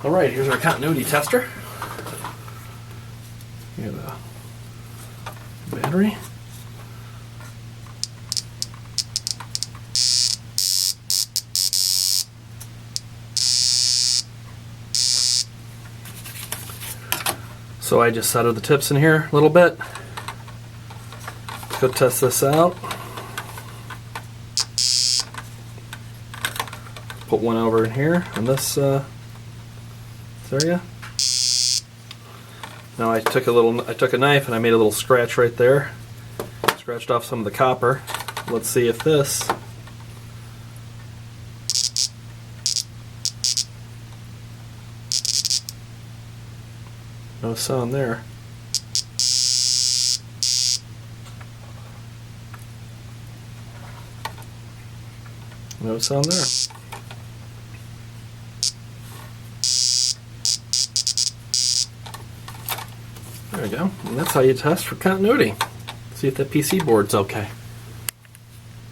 Alright, here's our continuity tester. We have a battery. So I just soldered the tips in here a little bit. Let's go test this out. Put one over in here in this area. Now I took a knife and I made a little scratch right there. Scratched off some of the copper. Let's see if this no sound there. No sound there. There we go. And that's how you test for continuity. See if that PC board's okay.